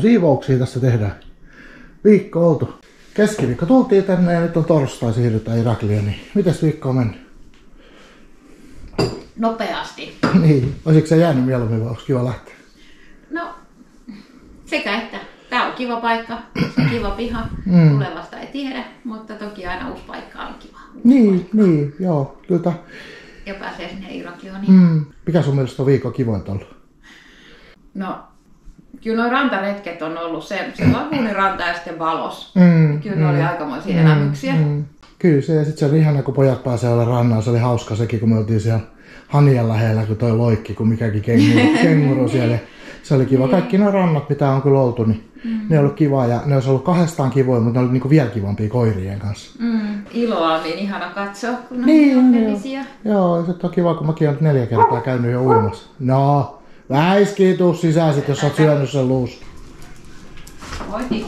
siivouksia tässä tehdään. Viikko oltu. Keskiviikko tultiin tänne ja nyt on torstai, siirrytään Irakliin. Mites viikko on mennyt? Nopeasti. Niin. Olisiko se jäänyt mieluummin vai onko kiva lähteä? No, sekä että. Tää on kiva paikka, kiva piha. Tulevasta ei tiedä, mutta toki aina uusi paikka on kiva. Niin, joo, kyllä. Ja pääsee sinne Irakliin. Mikä sun mielestä on viikon kivointa ollut? No, kyllä nuo rantaretket on ollut se laguuniranta ja sitten Valos. Kyllä ne oli aikamoisia elämyksiä. Kyllä se, ja sitten se oli ihana, kun pojat pääsee olla rannalla. Se oli hauska sekin, kun me oltiin siellä Hanian lähellä, kun toi loikki, kun mikäkin kenguru siellä. Se oli kiva. Kaikki nuo rannat, mitä on kyllä oltu, niin ne on ollut kiva. Ja ne olisi ollut kahdestaan kivoja, mutta ne oli niinku vielä kivampia koirien kanssa. Iloa on niin ihana katsoa, kun on niin onnellisia. Joo, se on kiva, kun mäkin olen 4 kertaa käynyt jo uimassa. No, Väiski, tuu sisään sit, jos oot syönyt sen luus. Voitin.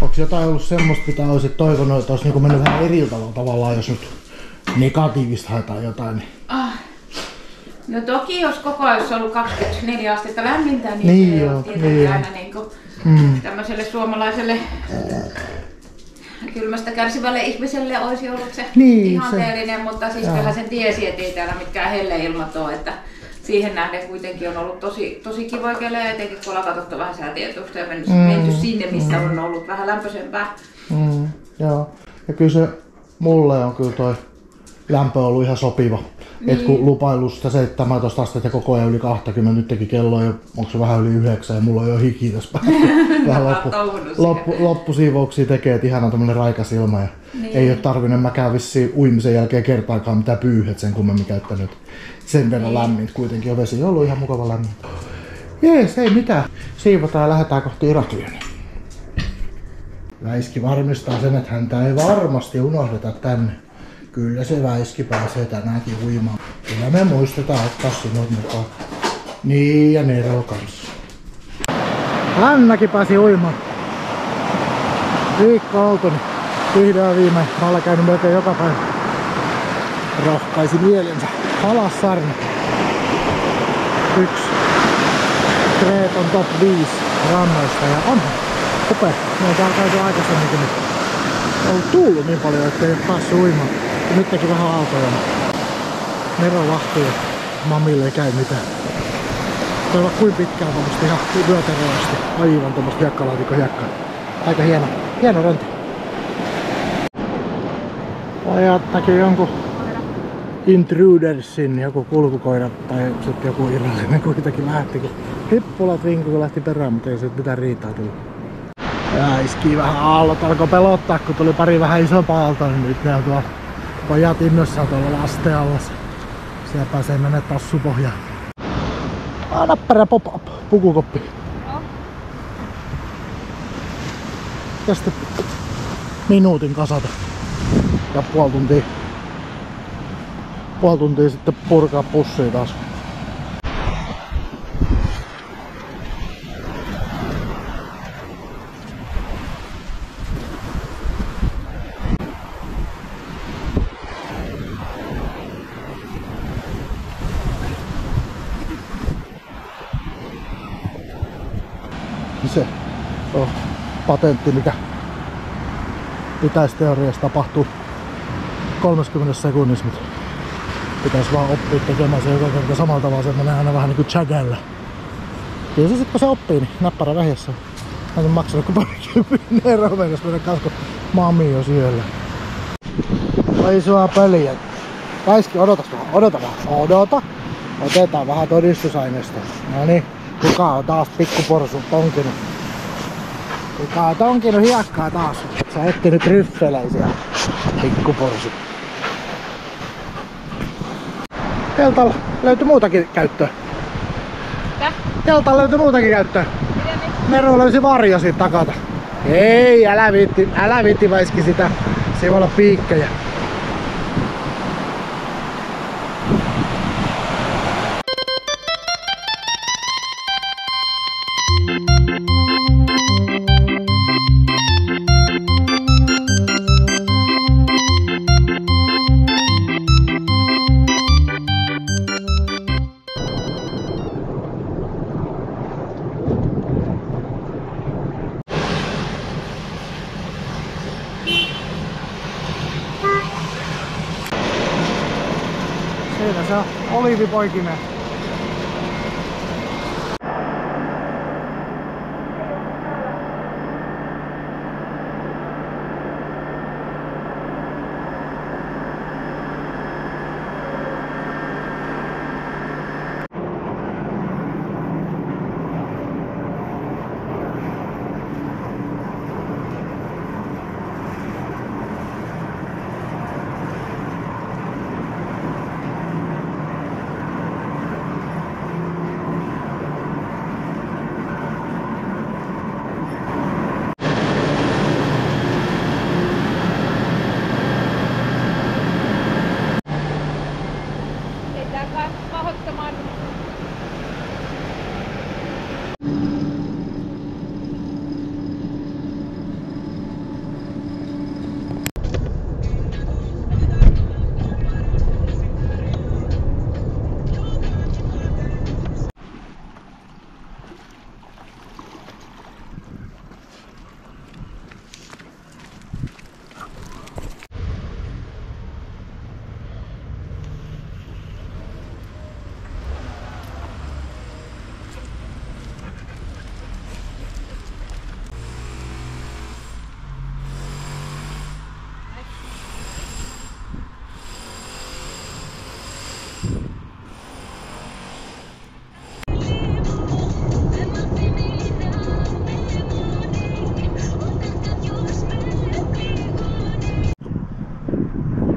Onko jotain ollut semmoista, mitä olisit toivonut, että olisi niinku mennyt vähän eri tavallaan, jos nyt negatiivista haetaan jotain? No toki, jos koko ajan olisi ollut 24 astetta lämmintä, niin se on tietenkin aina niinku tämmöiselle suomalaiselle kylmästä kärsivälle ihmiselle olisi ollut se ihanteellinen, mutta siis kyllähän sen tiesi, ettei täällä mitkään helleilmat ole, että siihen nähden kuitenkin on ollut tosi kivoja kelejä, etenkin kun ollaan katsottu vähän säätietusta ja menty sinne, missä on ollut vähän lämpöisempää. Joo, ja kyllä se mulle on kyllä toi lämpö ollut ihan sopiva. Niin. Et kun lupailusta 17 astetta koko ajan yli 20, nytkin kello on jo, onko se vähän yli 9 ja mulla on jo hiki tässä vähän loppusiivouksia tekee, että ihana tommonen raikas ilma ja ei ole tarvinnut mäkään vissiin uimisen jälkeen kertaakaan mitään pyyhet sen kummemmin käyttänyt. Sen verran lämmin kuitenkin on vesi ollut ihan mukava lämmin. Jees, ei mitään. Siivotaan ja lähdetään kohti Irakliin. Väiski varmistaa sen, että häntä ei varmasti unohdeta tänne. Kyllä se Väiski pääsee tänäänkin uimaan. Kyllä me muistetaan ottaa sinut mukaan. Niin ja Nero kanssa. Annakin pääsi uimaan. Viikko oltu, niin vihdoin viimein. Mä olen käynyt melkein joka päivä. Rohkaisi mielensä. Alas sarna. 1 Kreeton top 5 rannoista ja onhan upea. Me on täällä käyty aikaisemminkin. On tullut niin paljon, ettei ole päässyt uimaan. Ja nyt teki vähän aaltoja. Nero vahtii ja mamille ei käy mitään. Toivoa kuin pitkään tommoista ihan vyötäröisesti. Aivan tommoista hiekkalaatikon hiekkaa. Aika hieno rönti. Pojat näki jonkun Intrudersin, joku kulkukoira tai sitten joku irrallinen kuitenkin lähtikin. Hippulat vinkui kun lähti perään, mutta ei se mitään riitaa tullut. Ja iskii vähän aallot, alkoi pelottaa kun tuli pari vähän isompaa aaltoa, niin nyt ne on tuolla pojat innossaan tuolla lasteen allas. Siellä pääsee mennä tassupohjaan. Näppärä pop-up, pukukoppi. Tästä minuutin kasata. Ja puoli tuntia sitten purkaa pussia taas. Se on patentti, mikä pitäisi teoriassa tapahtua 30 sekunnissa, mutta pitäisi vaan oppia tekemään se joka kerta samalla tavalla, se menee aina vähän niinku chagällä. Kyllä se sit kun se oppii, niin näppärä vähissä. Mä en maksanut kuin parikymppiä euroa meinas mennä kanssa, kun mami jo siellä. Oi sua pöliä. Väiski, odota vähän. Otetaan vähän todistusaineistoa. Noniin. Kuka on taas pikkuporsu tonkinut? Kuka on tonkinut hiekkaa taas? Et sä etsinyt ryffeleisiä, pikkuporsu. Teltalla löytyi muutakin käyttöä. Mitä? Teltalla löytyi muutakin käyttöä. Meru löysi varjo siitä takata. Ei, älä viitti Väiski sitä. Se voi olla piikkejä. Ja se on oliivipoikinen.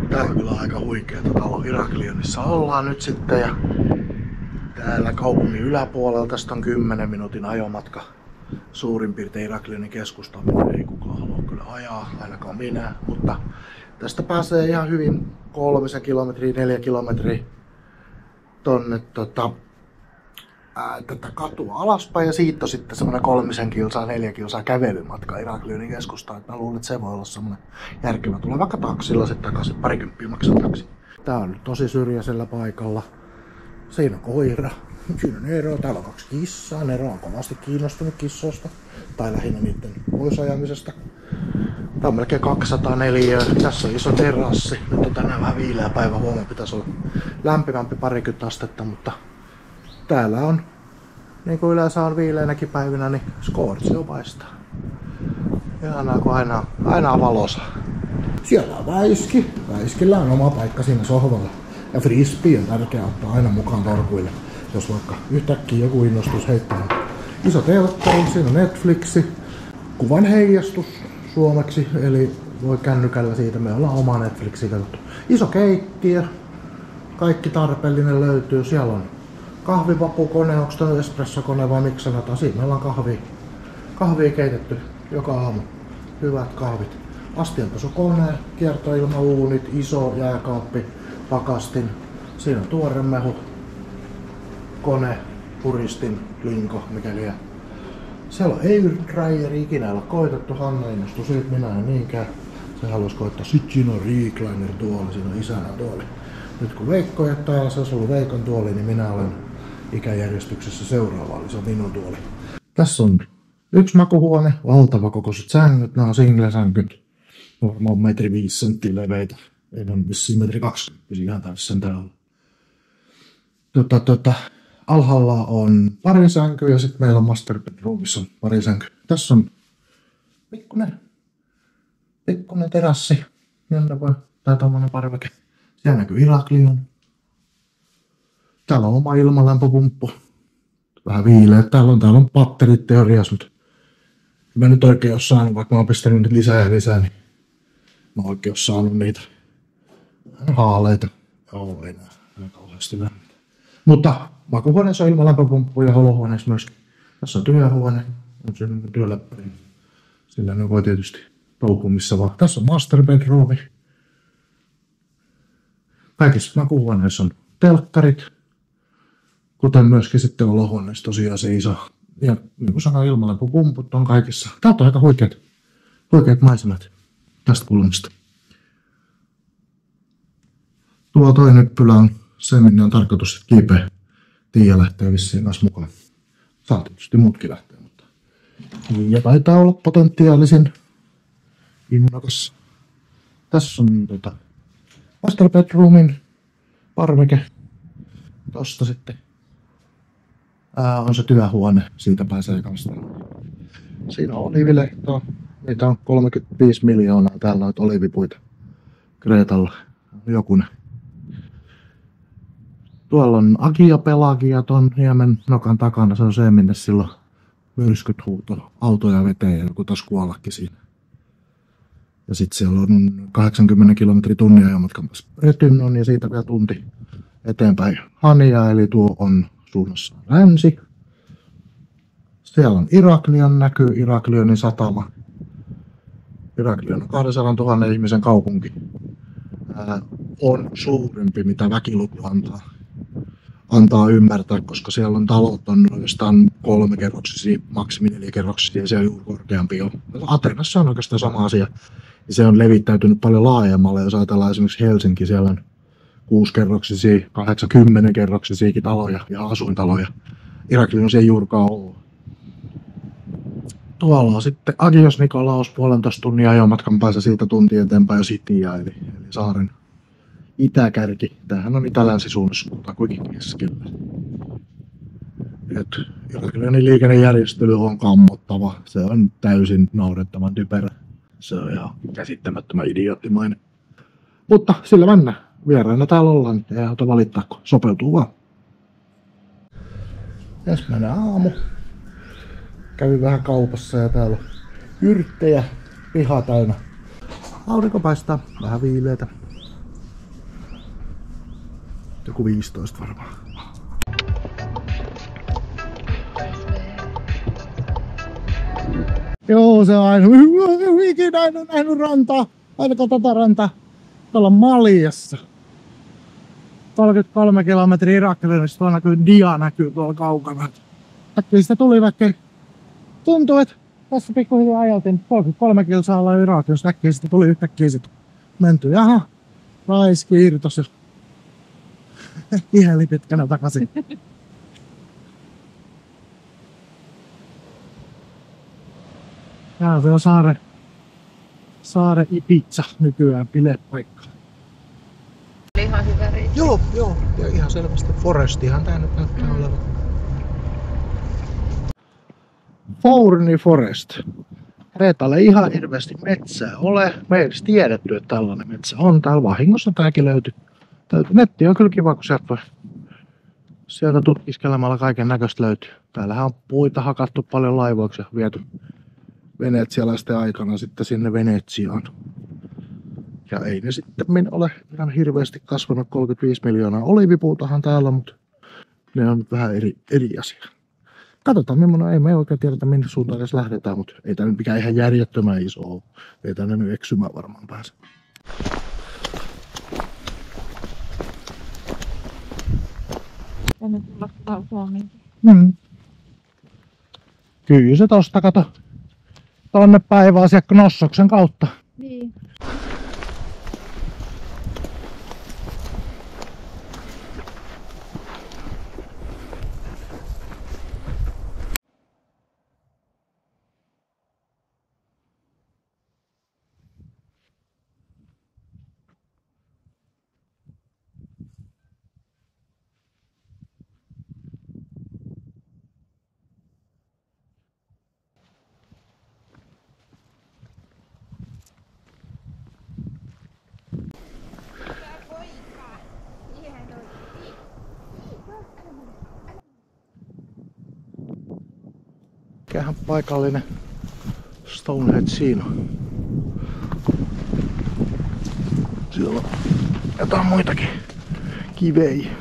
Tää on kyllä aika huikeeta talo. Iraklionissa ollaan nyt sitten ja täällä kaupungin yläpuolella tästä on 10 minuutin ajomatka suurin piirtein Iraklionin keskustaan. Ei kukaan halua kyllä ajaa, ainakaan minä, mutta tästä pääsee ihan hyvin 3 kilometriä, 4 kilometriä tonne tätä katua alaspäin ja siitä on sitten semmonen 3 kilsaa, 4 kilsaa kävelymatka Iraklionin keskustaan. Mä luulen, että se voi olla semmonen järkevä. Tulee vaikka taksilla sitten takaisin, 20 maksaa taksi. Tää on nyt tosi syrjäisellä paikalla. Siinä on koira. Siinä on Nero. Täällä on 2 kissaa. Nero on kovasti kiinnostunut kissoista. Tai lähinnä niiden poisajamisesta. Tää on melkein 204. Tässä on iso terassi. Nyt on tänään vähän viileä päivä. Huomenna pitäisi olla lämpimämpi 20 astetta, mutta täällä on, niin kuin yleensä on viileinäkin päivinä, niin Scorpio paistaa. Ihanaa, kun aina on valosa. Siellä on Väiski. Väiskillä on oma paikka siinä sohvalla. Ja frisbee on tärkeää ottaa aina mukaan torkuille, jos vaikka yhtäkkiä joku innostus heittämään. Iso telkkari, siinä on Netflixi. Kuvan heijastus suomeksi, eli voi kännykällä siitä. Me ollaan oma Netflixi katsottu. Iso keittiö. Kaikki tarpeellinen löytyy. Siellä on kahvivapukone, onko tämä espressokone vai miksi sanotaan? Siinä meillä on kahvia keitetty joka aamu. Hyvät kahvit. Astianpesukone, kiertoilmauunit, iso jääkaappi, pakastin. Siinä on tuoremehu, kone, puristin, linko, mikäli. Siellä on airdryer, ikinä ei ole koitettu. Hanna innostui siitä, minä en niinkään. Se haluaisi koittaa. Sitten siinä on recliner tuoli, siinä on isänä tuoli. Nyt kun Veikko jättää, se olisi ollut Veikon tuoli, niin minä olen ikäjärjestyksessä seuraava, eli se on minun tuoli. Tässä on yksi makuhuone, valtava kokoiset sängyt, nämä on single-sänkyt. Varmaan 1,5 senttiä leveitä. Ei ne ole vissiin 1,20 metriä, ihan täysin täällä. Alhaalla on pari sänkyä ja sitten meillä on master bedroomissa pari sänkyä. Tässä on pikkunen terassi, jonne voi, tai tommonen parveke. Siellä näkyy Iraklion. Täällä on oma ilmalämpöpumppu. Vähän viileä. Täällä on patterit teoriassa, mutta mä nyt oikein ole saanut, vaikka mä oon pistänyt nyt lisää ja lisää, niin mä oon oikein ole saanut niitä haaleita. Joo, ei nää kauheasti lämmintä. Mutta makuuhuoneessa on ilmalämpöpumppu ja olohuoneessa myöskin. Tässä on työhuone. On siinä työläppäri. Sillä ne voi tietysti touhua missä vaan. Tässä on master bedroomi. Kaikissa makuuhuoneissa on telkkarit, kuten myöskin sitten olohuoneessa tosiaan se iso. Ja niin kuin sanoin, ilmalämpöpumput on kaikissa. Täältä on aika huikeat maisemat tästä kulmasta. Tuo toinen nyppylä on se, minne on tarkoitus, että kiipeä Tiia lähtee vissiin kanssa mukaan. Saa tietysti muutkin lähteä, mutta Tiia taitaa olla potentiaalisin innokas. Tässä on master bedroomin parveke, Tosta sitten on se työhuone, siitä pääsee kanssa. Siinä on oliivilehtoa. Niitä on 35 miljoonaa täällä noita oliivipuita Kreetalla. Jokunen. Tuolla on Agia Pelagia ton niemen nokan takana. Se on se, minne silloin myrskyt huuto autoja veteen ja joku taas kuollakin siinä. Ja sit siellä on 80 kilometrin tunnin ajomatkan Retynnon ja siitä vielä tunti eteenpäin Hania, eli tuo on suunnassa länsi. Siellä on Iraklion näkyy, Iraklionin satama. Iraklion on 200 000 ihmisen kaupunki. On suurempi, mitä väkiluku antaa ymmärtää, koska siellä on talot on oikeastaan 3-kerroksisia, maksimi 4-kerroksisia ja siellä juuri korkeampi on. Atenassa on oikeastaan sama asia. Ja se on levittäytynyt paljon laajemmalle, jos ajatellaan esimerkiksi Helsinki, siellä on 6-kerroksisia, 8-10-kerroksisiakin taloja ja asuintaloja. Iraklion on siellä juurikaan ollut. Tuolla on sitten Agios Nikolaos 1,5 tunnin ajomatkan päässä siitä tunti eteenpäin jo Sitia, eli saaren itäkärki. Tämähän on itä-länsisuunnassa, mutta kuitenkin keskellä. Iraklionin liikennejärjestely on kammottava. Se on täysin naurettavan typerä. Se on ihan käsittämättömän idioottimainen. Mutta sillä mennään. Vieraina täällä ollaan. Ei auta valittaa, kun sopeutuu vaan. Ensimmäinen aamu. Kävin vähän kaupassa ja täällä on yrttejä, piha täynnä. Aurinko paistaa, vähän viileitä. Joku 15 varmaan. Joo, se on aina. Ikinä en ole nähnyt rantaa. Ainakaan tätä rantaa. Tuolla Maljassa. 33 kilometriä Iraklionista. Tuolla näkyy dia näkyy tuolla kaukana. Äkkiä sitä tuli vaikka. Tuntuu, että tässä pikkuhiljaa ajeltiin 33 kilsaa ollaan Irakionista. Äkkiä sitä tuli yhtäkkiä sit menty. Jaha, raiski irtos jo. Iheli pitkänä takaisin. Tää on saare Ibiza nykyään bilepaikka. Ihan hyvä reitti. Joo, ja ihan selvästi forestihan tää nyt näyttää olevan. Fourni Forest. Kreetalle ei ihan hirveästi metsää ole. Me ei edes tiedetty, että tällainen metsä on. Täällä vahingossa tääkin löytyy. Netti on kyllä kiva, kun sieltä tutkiskelemalla kaiken näköistä löytyy. Täällähän on puita hakattu paljon laivoiksi ja viety venetsialaisten aikana sitten sinne Venetsiaan. Ja ei ne sitten ole ihan hirveästi kasvanut. 35 miljoonaa oliivipuutahan täällä, mutta ne on vähän eri asia. Katsotaan millainen, ei me oikein tiedetä minne suuntaan edes lähdetään, mutta ei tää nyt mikään ihan järjettömän iso ole. Ei tänne nyt eksymään varmaan pääse. Tänne tulla Suomeen. Kyllä se tosta kato. Tonne päivään sieltä Knossoksen kautta. Niin. Mikähän paikallinen Stonehenge siinä on. Siellä on jotain muitakin kivejä.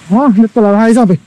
No, nyt tulee vähän isompi.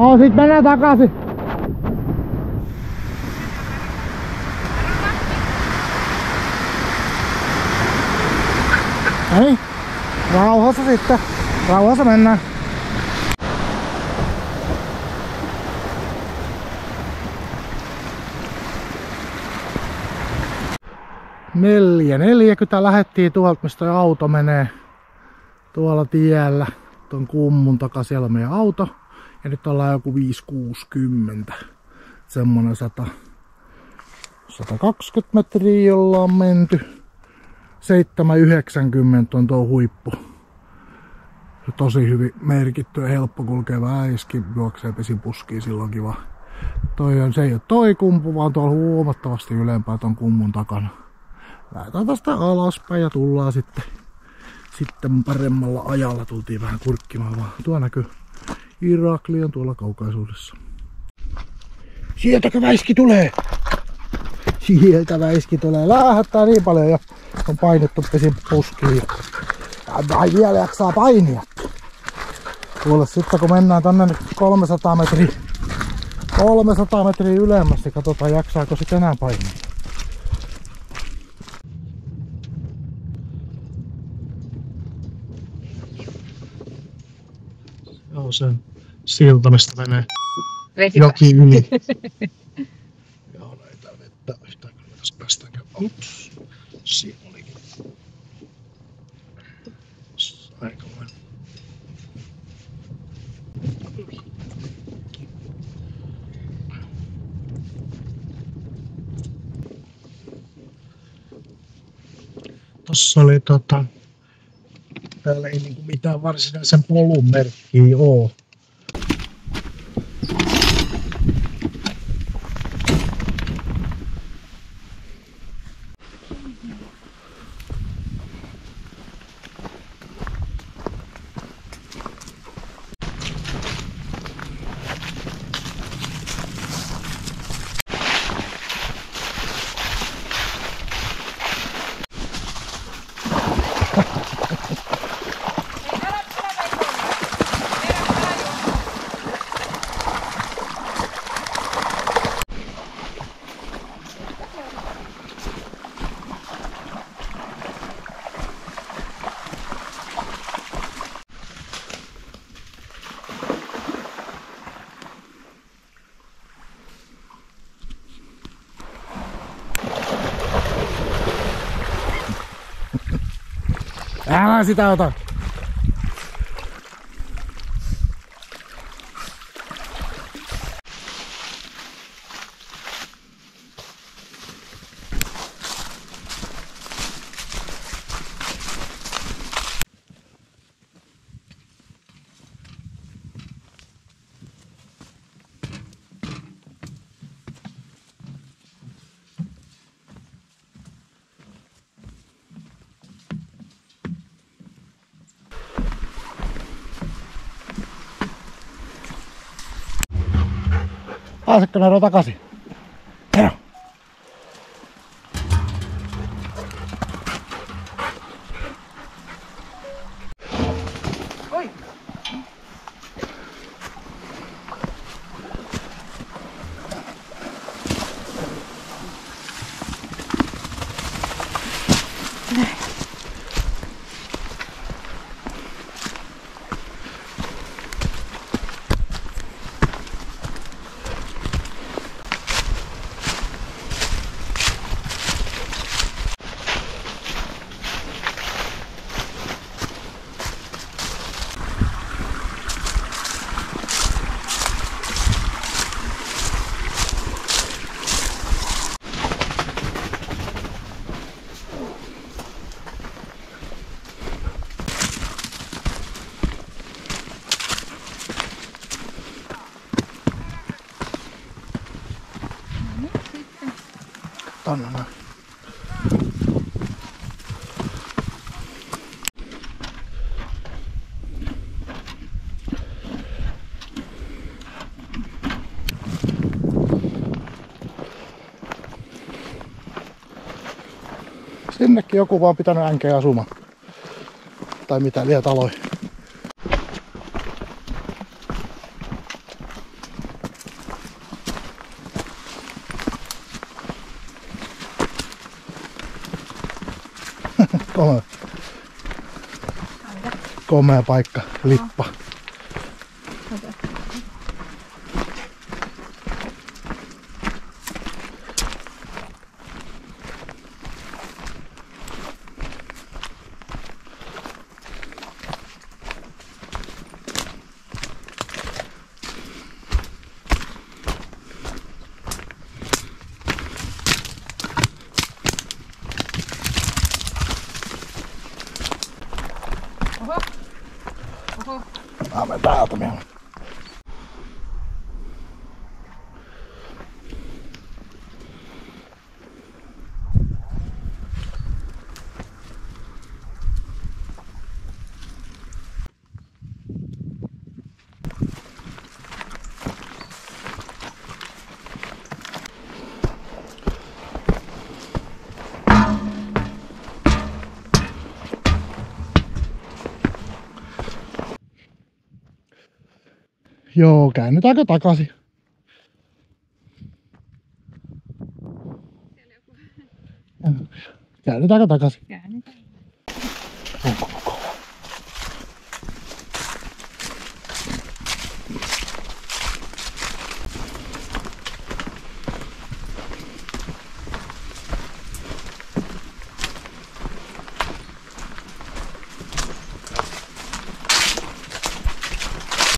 Oh, sit mennään takaisin. Ei, rauhassa sitten. Rauhassa mennään. Neljä 40 lähettiin tuolta, mistä auto menee. tuolla tiellä. Tuon kummun takaa siellä on meidän auto. Ja nyt ollaan joku 560. Semmonen 120 metriä ollaan menty. 790 on tuo huippu. Tosi hyvin merkitty ja helppo kulkeva äiski. Juoksee pesinpuskiin silloin kiva. Se ei ole toi kumpu, vaan tuolla huomattavasti ylempää ton kummun takana. Lähdetään tästä alaspäin ja tullaan sitten paremmalla ajalla. Tultiin vähän kurkkimaan vaan. Tuo näkyy Irakli on tuolla kaukaisuudessa. Sieltäkö väiski tulee? Sieltä väiski tulee. Lähdetään niin paljon ja on painettu pesinpuskiin. Ja vielä jaksaa painia. Kuule sitten kun mennään tonne 300 metriä ylemmästi, katsotaan jaksaako sit enää painia. Joo, se silta, mistä menee joki yli. Joo, näitä vettä yhtään kyllä tässä päästäänkö. Ups, siinä olikin. Aikamoinen. Tossa oli täällä ei niinku mitään varsinaisen polun merkkiä oo. Älä sitä ota! Pääsetkö Nero takaisin? Nero! Oi! Tonne noin. Sinnekin joku vaan pitänyt änkeä asumaan. Tai mitä liian taloja. Komea paikka, lippa. Oho. Oho. Mä täältä vielä. Joo, käännytäänkö takaisin? Käännytäänkö takaisin? Käännytään. Onko kova?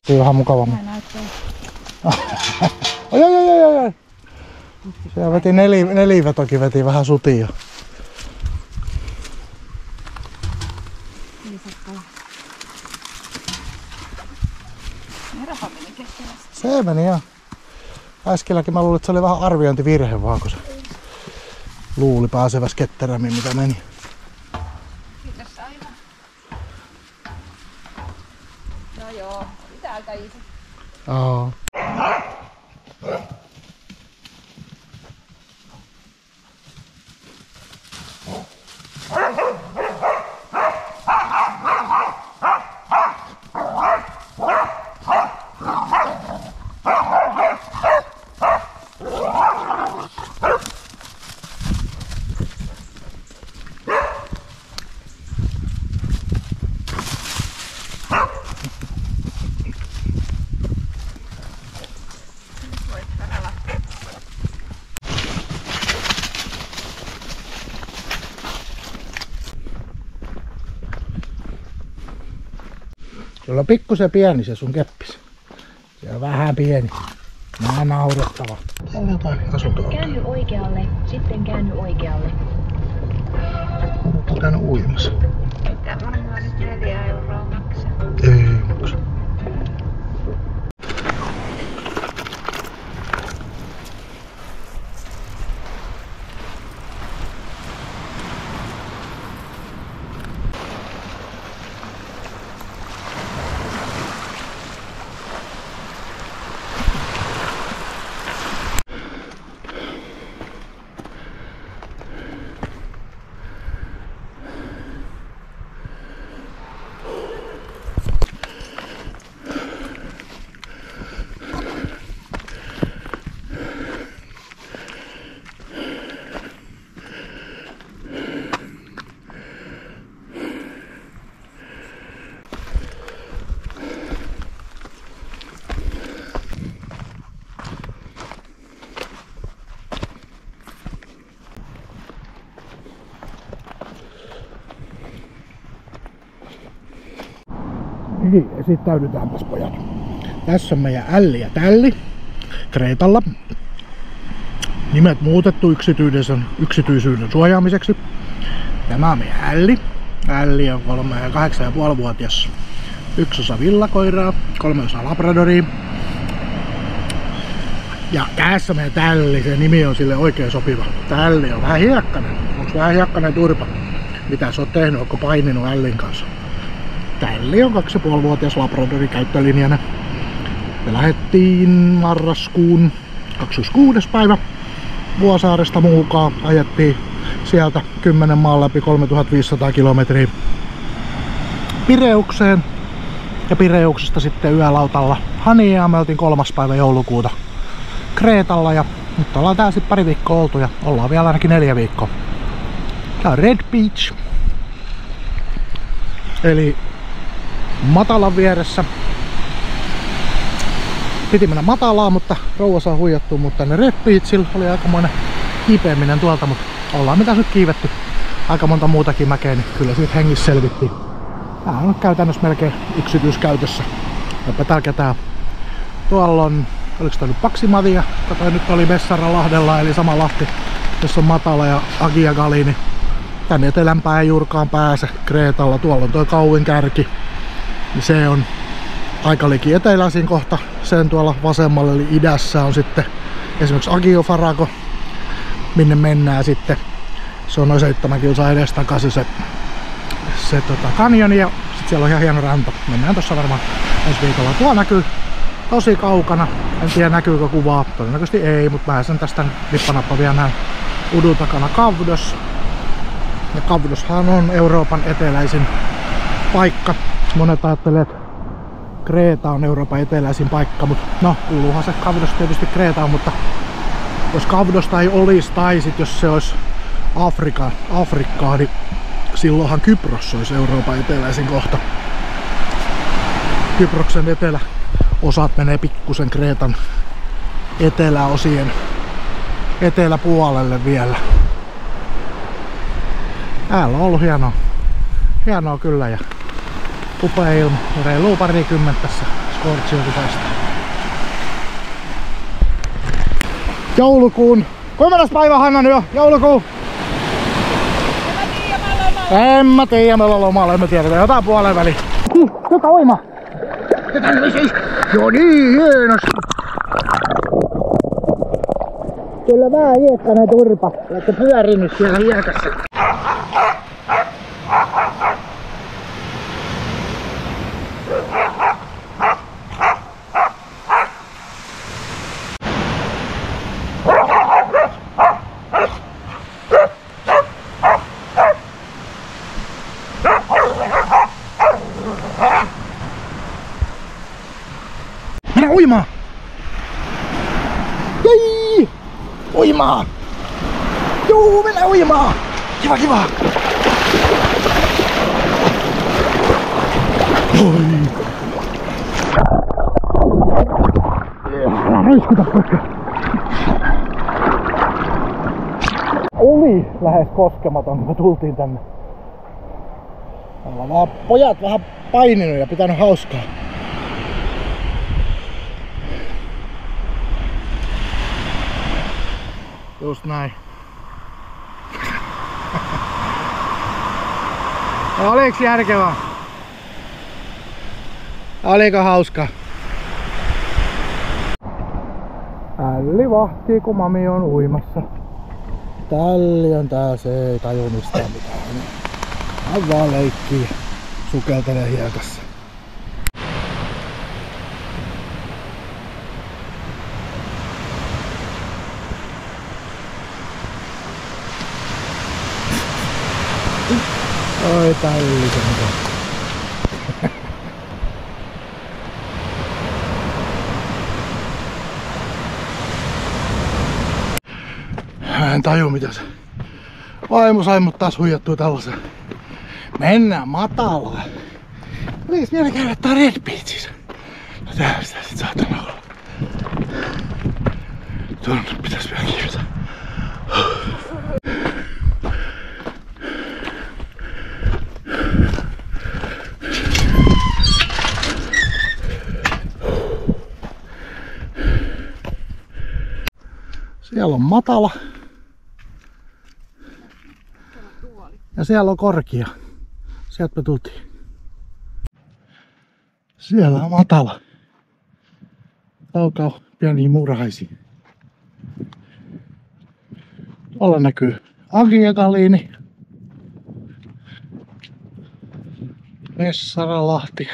Se on vähän mukavammin. Mä näyttää. Oi. Siellä veti nelivetokin veti vähän sutia. Se meni joo. Äskelläkin mä luulin, että se oli vähän arviointivirhe vaan, kun se luuli pääseväs ketterämmin mitä meni. Kiitos aivan. No joo, täältä iso. Aa. Sulla on pikkusen pieni se sun keppis. Se on vähän pieni. Vähän naurettava. Se on jotain asuntoa. Käänny oikealle, sitten käänny oikealle. Oletko käynyt uimassa? Mitä varmaan nyt 4 euroa maksaa? Ei maksa. Niin, esittäydytäänpäs pojat. Tässä on meidän Älli ja Tälli Kreetalla. Nimet muutettu yksityisyyden suojaamiseksi. Tämä on meidän Älli. Älli on 8,5-vuotias. 1 osa villakoiraa, 3 osa labradoria. Ja tässä meidän Tälli, se nimi on sille oikein sopiva. Tälli on vähän hiekkanen. Onks vähän hiekkanen turpa? Mitä sä oot tehnyt? Onko paininut Ällin kanssa? Tälli on 2,5-vuotias labradori käyttölinjana. Me lähdettiin marraskuun 26. päivä Vuosaaresta Muukaa. Ajettiin sieltä 10 maan läpi 3500 kilometriä Pireukseen. Ja Pireuksesta sitten yölautalla Haniaan. Me oltiin 3. päivä joulukuuta Kreetalla ja nyt ollaan täällä sitten pari viikkoa oltu ja ollaan vielä ainakin 4 viikkoa. Tää on Red Beach. Eli Matalan vieressä. Piti mennä Matalaa, mutta rouva saa huijattua, mutta tänne Red Beachillä oli aikamoinen kiipeäminen tuolta, mutta ollaan mitä nyt kiivetty aika monta muutakin mäkeä, niin kyllä siitä hengissä selvittiin. Tää on käytännössä melkein yksityiskäytössä. Eipä täällä ketään. Tuolla on, oliko tää nyt Paksimatia, joka nyt oli Vessaralahdella, eli sama lahti, jossa on Matala ja Agia Gali, niin tänne etelämpään ei juurikaan pääse Kreetalla. Tuolla on toi Kauin kärki. Se on aika liki eteläisin kohta. Sen tuolla vasemmalla eli idässä on sitten esimerkiksi Agiofarago, minne mennään sitten. Se on noin 7 kilsaa edestakaisin se kanjoni ja sit siellä on ihan hieno ranta. Mennään tossa varmaan ensi viikolla. Tuo näkyy tosi kaukana. En tiedä näkyykö kuvaa. Todennäköisesti ei, mutta mä sen tästä lippanappa vielä näin udun takana Kavdos. Ja Kavdoshan on Euroopan eteläisin paikka. Monet ajattelee, että Kreeta on Euroopan eteläisin paikka, mutta no, kuuluuhan se Kavdos tietysti Kreetaan, mutta jos Kavdosta ei olisi tai sit jos se olisi Afrikkaa, niin silloinhan Kypros olisi Euroopan eteläisin kohta. Kyproksen eteläosat menee pikkusen Kreetan eteläosien eteläpuolelle vielä. Täällä on ollut hienoa kyllä ja upea ilma. Reiluu parikymmentä tässä Scorchiokupäistä. Joulukuun. Kuinka mones päivä Hanna nyt jo? Joulukuu? En mä tiedä, meillä on lomalla, en mä tiedä, jotain puolen väliin. Tota uima! Joo niin, hienosti! Kyllä vähän hiekkainen turpa, olette pyörinyt siellä hiekassa. Mennä uimaan! Jei! Uimaan! Juu, mennä uimaan! Kiva, kiva! Oi! Roiskuta poika! Oli lähes koskematon, kun me tultiin tänne. Ollaan vaan pojat vähän paininut ja pitänyt hauskaa. Just näin. Oliks järkevää? Oliko hauskaa? Älli vahtii, kun mami on uimassa. Tälli on tää, se ei taju mistään mitään. Hän vaan leikkii, sukeltelee hiekassa. Oi tälli se mitä. En taju mitä se vaimo sai mut taas huijattua tällaisen. Mennään matalaan. Olis vielä käydä tää Red Beachissä. No täällä sitä sit saatana olla. Tuonne pitäis vielä kiivetä. Siellä on matala. Ja siellä on korkea. Sieltä me tultiin. Siellä on matala. Tuolla on pieniä murahaisia. Tuolla näkyy Agiekaliini. Messaralahti.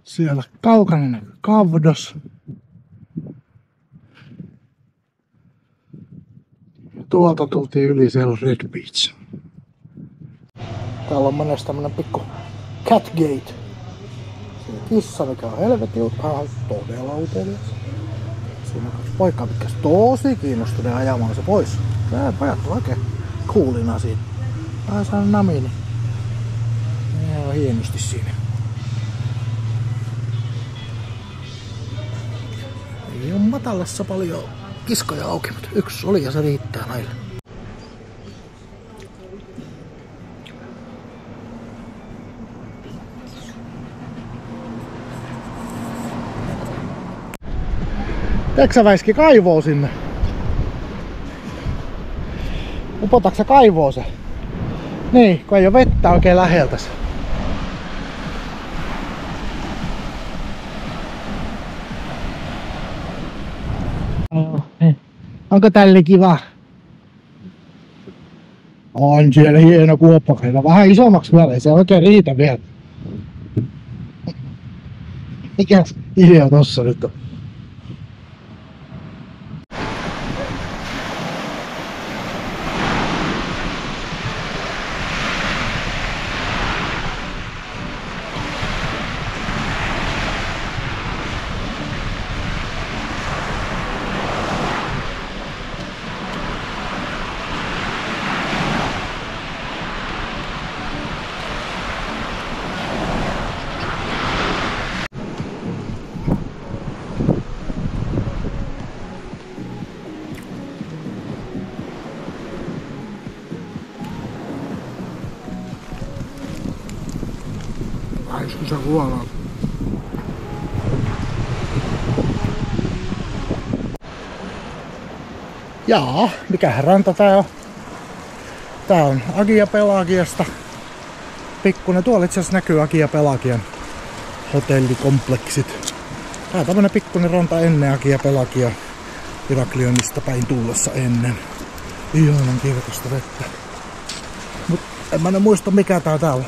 Siellä kaukana näkyy Kavdos. Tuolta tultiin yli, siellä on Red Beach. Täällä on monesti tämmönen pikku Catgate. Siinä kissa, mikä on helvetin todella utelias. Siinä on kaksi poikaa, mitkä on tosi kiinnostuneen ajamaan se pois. Nää pojat on oikein coolina siinä. Vähän saa namini. Ne on hienosti siinä. Ei oo matalassa paljon kiskoja auki, mutta yksi oli ja se riittää näille. Teksa väiski kaivoo sinne. Upotaanko sä kaivoo se? Niin, kun ei oo vettä oikein läheltä se. Onko tälle kiva? On siellä hieno kuoppakeilla. Vähän isommaksi vielä, ei se oikein riitä vielä. Mikäs idea tossa nyt on? Kun sä kuolaa. Jaa, mikähän ranta tää on? Tää on Agia Pelagiasta. Pikkunen, tuolla itse asiassa näkyy Agia Pelagian hotellikompleksit. Tää on tämmönen pikkunen ranta ennen Agia Pelagia Iraklionista päin tullessa ennen. Ihanan kirkasta vettä. Mut en mä muista mikä tää täällä.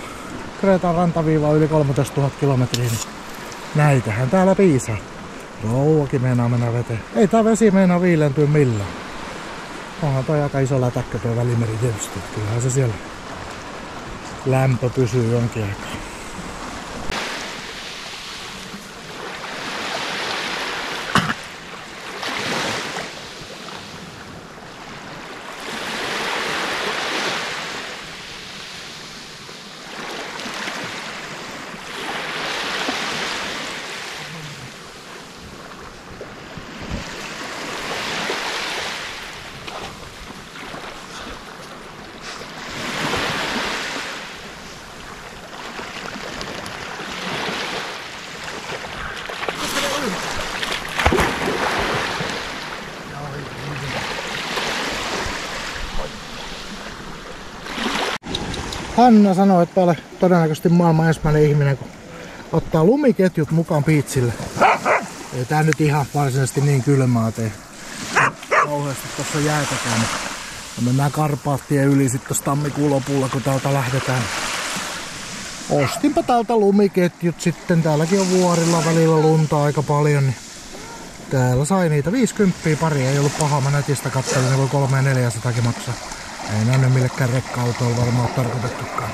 Kreetan rantaviiva yli 13 000 kilometriä, niin näitähän täällä piisaa. Rouvakin meinaa mennä veteen. Ei tää vesi meinaa viilentyä millään. Onhan toi aika iso lätäkkö toi Välimeri tietysti. Kyllähän se siellä lämpö pysyy jonkin aikaa. Hanna sanoi, että olen todennäköisesti maailman ensimmäinen ihminen, kun ottaa lumiketjut mukaan biitsille. Ei tää nyt ihan varsinaisesti niin kylmää tee. Kauheasti tossa jäätäkään. Ja mennään Karpaattien yli sit tossa tammikuun lopulla, kun täältä lähdetään. Ostinpa täältä lumiketjut sitten. Täälläkin on vuorilla välillä lunta aika paljon. Niin täällä sai niitä 50 pari. Ei ollut paha. Mä netistä katselin, ne voi 300 ja 400 maksaa. Ei näy millekään rekka-autoilla varmaan ole tarkoitettukaan.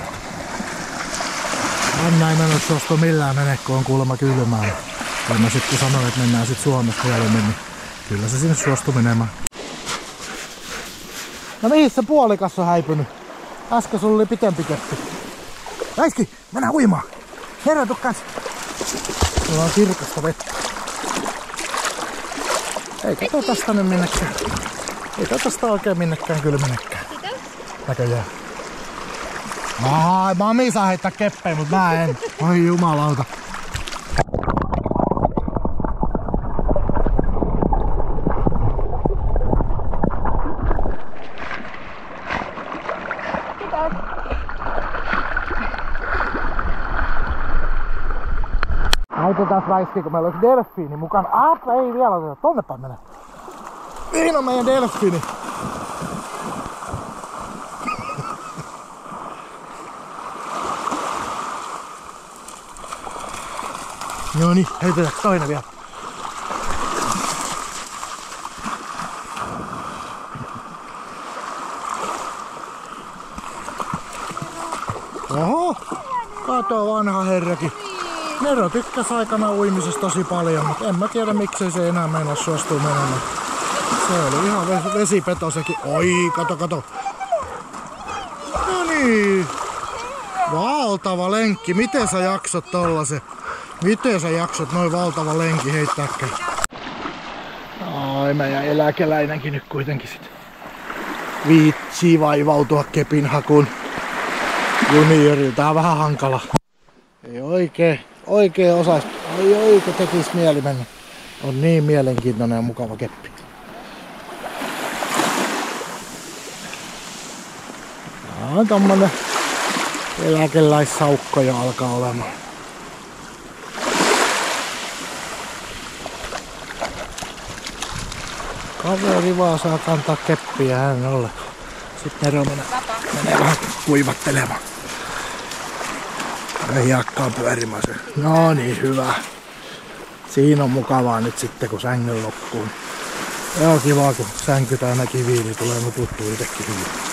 Anna ei mennä suostu millään mene, kun on kuulemma kylmää. Ja mä sitten sanoin, että mennään sit Suomesta jäljemmin, niin kyllä se sinne suostui menemään. No mihin se puolikas on häipynyt? Äsken sulla oli pitempi keppi. Väiski, mennään uimaan! Herätu kans! Sulla on kirkasta vettä. Ei kato tästä nyt minnekään. Ei tästä oikein minnekään kylmenekään. Näköjään. Ai, mami saa heittää keppejä, mut mä en. Oi jumalauta. Näytetään väiski, kun meillä olisi delfiini mukana. Ei vielä oteta. Tonnepäin mene. Mihin on meidän delfiini? No niin, heitetään toinen vielä. Oho, kato vanha herrakin. Nero tykkäs aikana uimisesta tosi paljon, mutta en mä tiedä miksei se enää meinaa suostua menemään. Se oli ihan vesipeto sekin. Oi, kato. No niin. Valtava lenkki. Miten sä jaksot tollasen? Miten sä jaksat noin valtava lenki heittääkään? Ai, meidän eläkeläinenkin nyt kuitenkin sit viitsii vaivautua kepinhakuun juniorilla. Tää on vähän hankala. Ei oikein osais. Oi, kun tekis mieli mennä. On niin mielenkiintoinen ja mukava keppi. on tommonen eläkeläissaukko jo alkaa olemaan. Kaveri vaan saa kantaa keppiä hän olla. Sitten Nero menee vähän kuivattelemaan. Hiekkaan pyörimään se. No niin, hyvä. Siinä on mukavaa nyt sitten kun sängyn loppuun. Joo, kiva kun sänky täynnä kiviä, niin tulee nukuttua itekin hyvin.